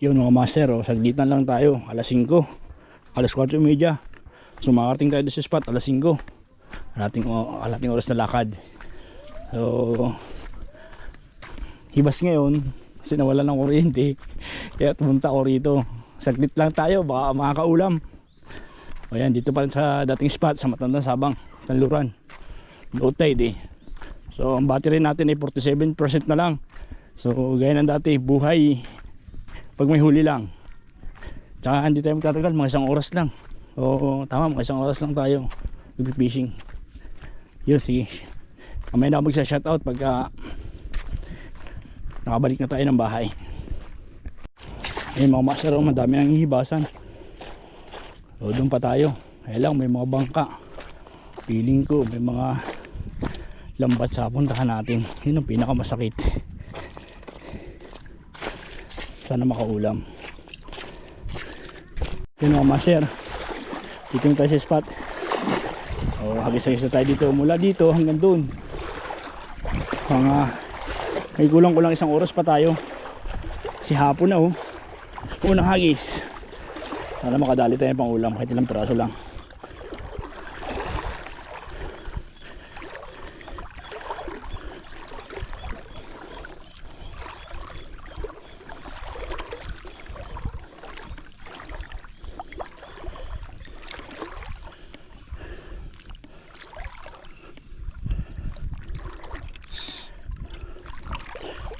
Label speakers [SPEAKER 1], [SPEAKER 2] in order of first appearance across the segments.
[SPEAKER 1] Yun mga master, saglitan lang tayo. Alas 5, alas 4:30. So makarating tayo sa spot alas 5. Alating oras na lakad. So hibas ngayon kasi nawala ng kuryente. Kaya pumunta ako rito. Saglit lang tayo, baka makakaulam. Ayan, dito pa sa dating spot sa Matandang Sabang, Kanluran. Low tide eh. So ang battery natin ay 47% na lang. So gaya ng dati, buhay pag may huli lang. Tsaka hindi tayo magtatagal, mga 1 oras lang. Oo, tama, mga 1 oras lang tayo mag-fishing. Yun, sige. Kamay na ako magsa-shoutout pagka nakabalik na tayo ng bahay. Ayun mga master, madami nang hihibasan. So doon pa tayo. Ayun lang, may mga bangka. Feeling ko may mga lambat sa puntahan natin. Yun ang pinakamasakit. Sana makaulam. Yun mga master, dito na tayo sa spot. Hagis-hagis na tayo dito. Mula dito hanggang doon, may kulang-kulang 1 oras pa tayo. Si hapon na unang hagis. Sana makadali tayo pang ulam, kahit ilang piraso lang.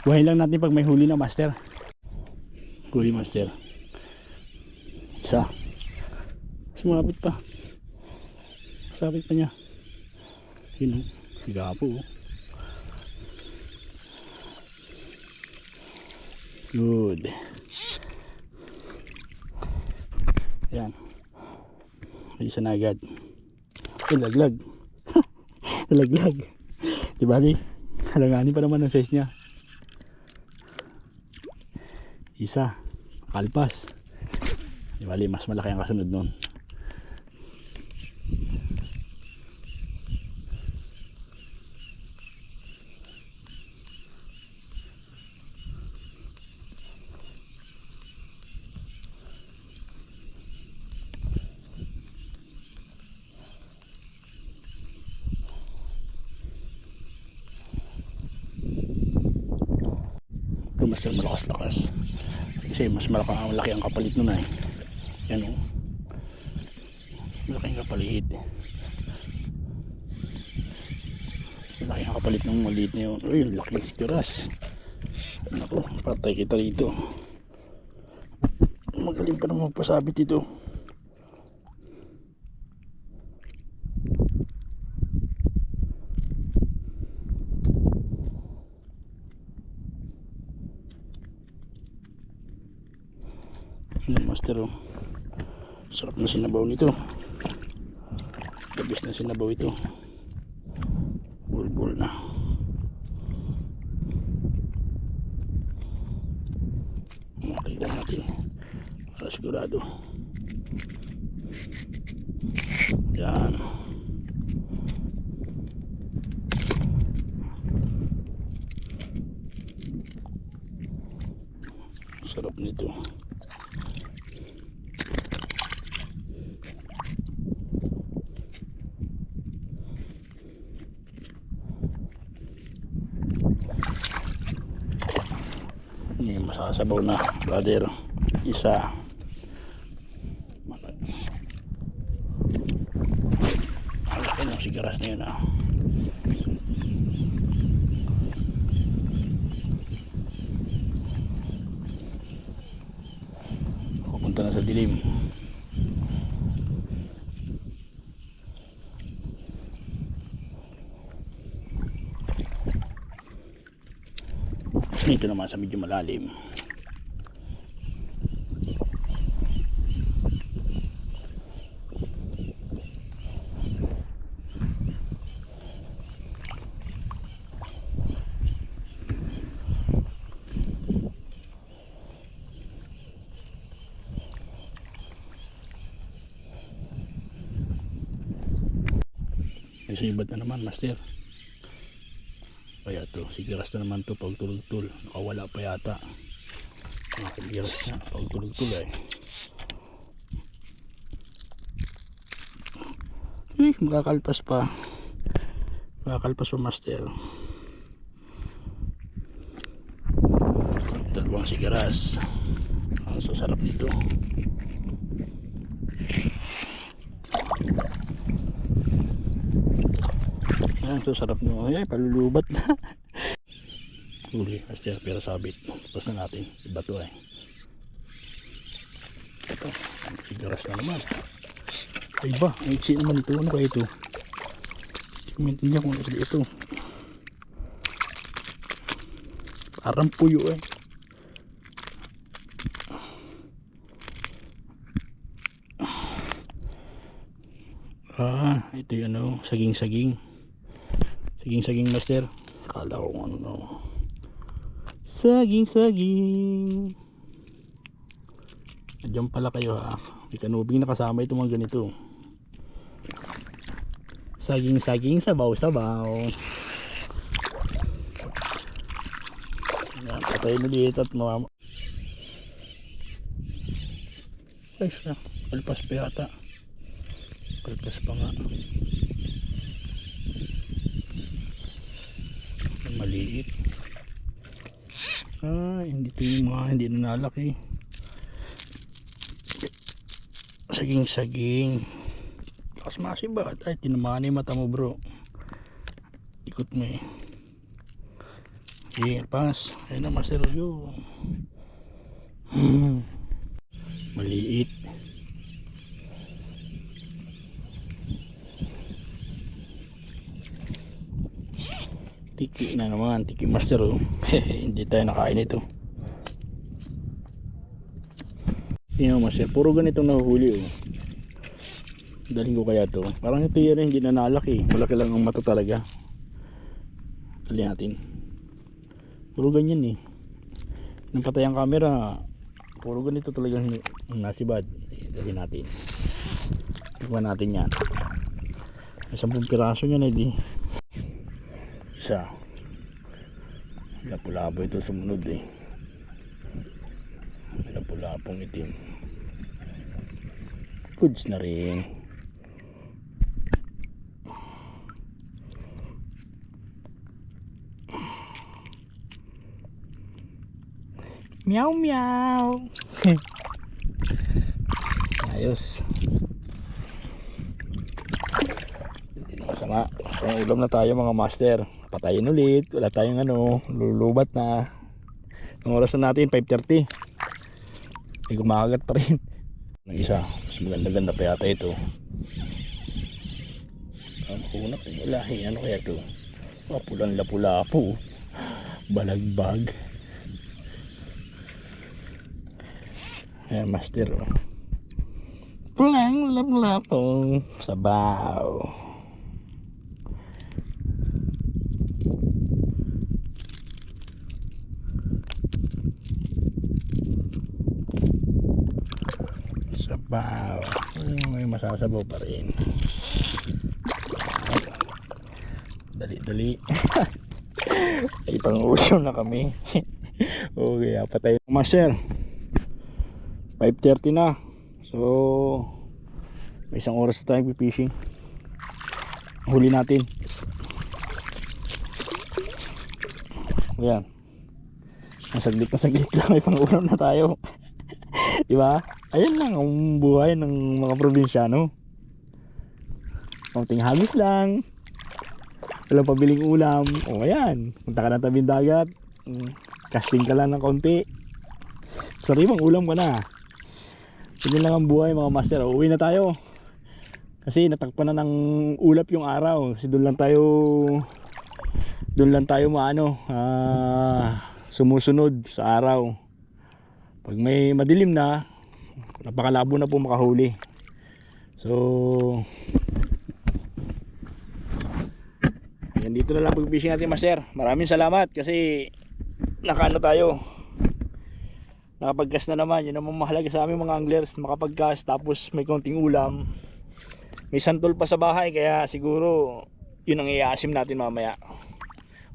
[SPEAKER 1] Buhay lang natin pag may huli na master. Huli master. Isa. Sumabit pa. Sabit pa niya. Yun sigapo. Good. Yan. Isa na agad. Laglag. Laglag. Diba di? Halanganin pa naman ang size niya. Isa, kalpas. Di bali, mas malaki ang kasunod nun. Ito mas malakas-lakas. Kasi mas malaki ang kapalit nun eh. Yan malaki ang kapalit. Malaki ang kapalit ng maliit na yun. Uy, laki ng sikuras. Naku, patay kita dito. Magaling pa naman magpasabit ito. Master, sarap na sinabaw nito. Labis na sinabaw ito. Bulbul na. Makikita natin para sigurado. Yan. Sarap nito. Masasabaw na brother. Isa. Malaki ng sigaras na yun Pupunta na sa dilim. Dito naman sa medyo malalim. Kasi iba't na naman master. Kaya to, sigaras na naman to pag tulog-tul. Nakawala pa yata. Nakaliras na. Pagtulog-tulay. Makakalpas pa. Makakalpas pa, master. Dalawang sigaras. Ang sasarap nito. Ayan, sasarap nyo. Ay, palulubat na. Huli, master, pero sabit. Tapos na natin. Iba to eh. Ito, sigaras na naman. Ay ba, ay iksi naman ito. Ano kaya ito? Kumintin niya kung ano ito. Parang puyo eh. Ito yung ano, saging-saging. Saging-saging, master. Akala ko ano. Saging-saging. Diyan pala kayo ha. May kanubing nakasama ito mga ganito. Saging-saging, sabaw-sabaw. Yan, patayin ulit at mga... Ay, siya. Palpas pa yata. Palpas pa nga. Maliit. Hindi ito yung mga hindi nanalaki. Saging-saging. Lakas masibat. Ay, tinamaan yung mata mo, bro. Ikot mo eh. Sige, pas. Ayun na, Master Joe. Maliit. Tiki na naman. Tiki, Master. Hindi tayo nakain ito. Yan, Master. Puro ganitong nahuhuli. Daling ko kaya to. Parang ito yan hindi na nalaki. Malaki lang ang mata talaga. Dali natin. Puro ganyan eh. Nang patay ang camera, puro ganito talaga ang nasibad. Dali natin. Tignan natin yan. May 10 piraso yan eh di. Isa. Lapu-lapo ito sumunod eh. Lapu-lapong itim. Goods na rin. Meow meow. Ayos. Hindi na masama. Kung ulam na tayo mga master. Patayin ulit. Wala tayong ano. Lulubat na. Ang oras na natin 5:30. Ay gumakagat pa rin. Ang isa. Mas maganda-ganda pa yata ito. Ang kunap. Lahi. Ano kaya ito? Pulang lapu-lapu. Balagbag. Ayan, master. Pulang lapu-lapu. Sabaw. Sabaw. May masasabaw pa rin. Dali-dali. Ay pang uso na kami. Okay, patay. Master. 5:30 na. So may isang oras na tayong fishing. Huli natin. Ayan. Nasaglit lang. May pang-ulam na tayo. Diba? Ayan lang ang buhay ng mga probinsyano. Konting hagis lang. Walang pabiling ulam. O ayan. Punta ka ng tabing dagat. Casting ka lang ng konti. Sariwang ulam ka na. Yun lang ang buhay mga master. Uwi na tayo. Kasi natakpan na ng ulap yung araw. Kasi doon lang tayo sumusunod sa araw. Pag may madilim na, napakalabo na po makahuli. So yan, dito na lang pag-fishing natin master. Maraming salamat kasi nakaano tayo. Nakapag-cast na naman. Yun naman mahalaga sa aming mga anglers. Makapag-cast tapos may konting ulam. May santol pa sa bahay. Kaya siguro yun ang iaasim natin mamaya.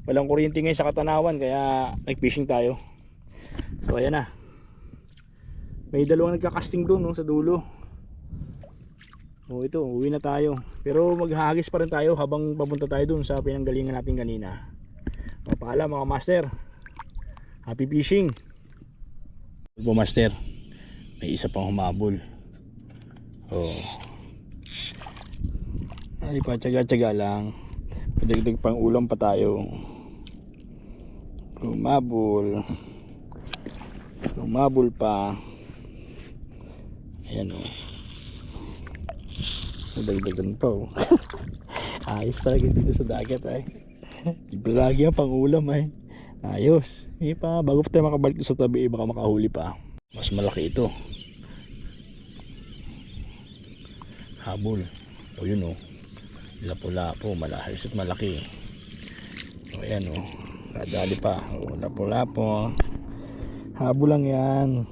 [SPEAKER 1] Walang kuryente ngayon sa Katanawan. Kaya nag-fishing tayo. So ayan na. May dalawang nagka-casting doon, no, sa dulo. Ito, uwi na tayo. Pero maghahagis pa rin tayo habang papunta tayo doon sa pinanggalingan natin kanina. Paalam mga master. Happy fishing. Po master, may isa pang humabol. Ay pa, tsaga-tsaga lang. Padagdag pang ulam pa tayo. Humabol pa. Ayan Dagdagan pa Ayos talaga dito sa dagat Libre lagi ang pangulam Ayos. Bago pa tayo makabalik sa tabi, baka makahuli pa. Mas malaki ito. Habol. Yun Lapo-lapo, malahis at malaki. Ayan Kadali pa. Lapo-lapo. Habol lang yan.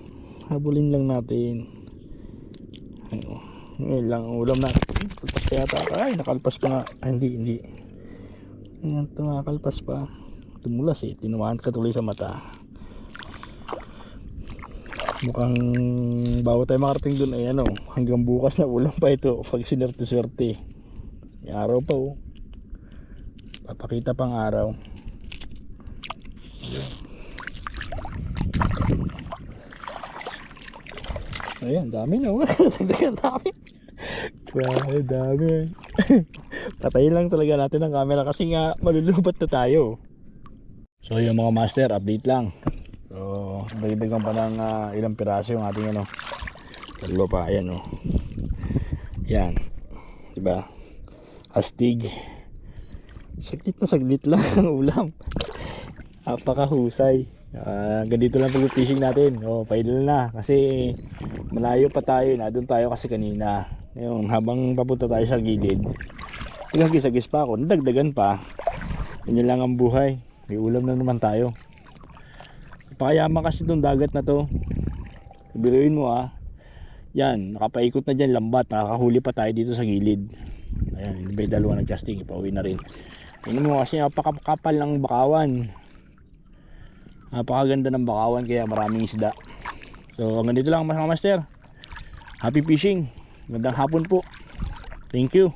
[SPEAKER 1] Habulin lang natin. Ngayon lang ulam na. Talpas yata. Ay, nakalpas pa nga. Hindi. Ayan, tumakalpas pa. Tumulas tinumaan ka tuloy sa mata. Mukhang bago tayo makarating dun hanggang bukas na ulam pa ito pag sinerte-swerte. May araw pa papakita pang araw. Ayan, dami dagdagan dami. Grabe, dami. Patayin lang talaga natin ang camera kasi nga malulubat na tayo. So yung mga master, update lang. So dagdagan pa ng ilang piraso yung ating Talo pa, ayan Yan, diba? Astig. Saglit lang ang ulam. Napakahusay. Ganito lang pag-fishing natin. Paidal na kasi malayo pa tayo. Doon tayo kasi kanina. Ngayon, habang papunta tayo sa gilid, nagagis-agis pa ako. Nadagdagan pa. Ganyan lang ang buhay. May ulam na naman tayo. Napakayaman kasi itong dagat na to. Biruin mo Yan, nakapaikot na dyan lambat. Nakakahuli pa tayo dito sa gilid. Ayan, may dalawa nag-casting. Ipauwi na rin. Tingnan mo kasi napakapal ng bakawan. Napakaganda ng bakawan kaya maraming isda. So hanggang dito lang mga master. Happy fishing. Magandang hapon po. Thank you.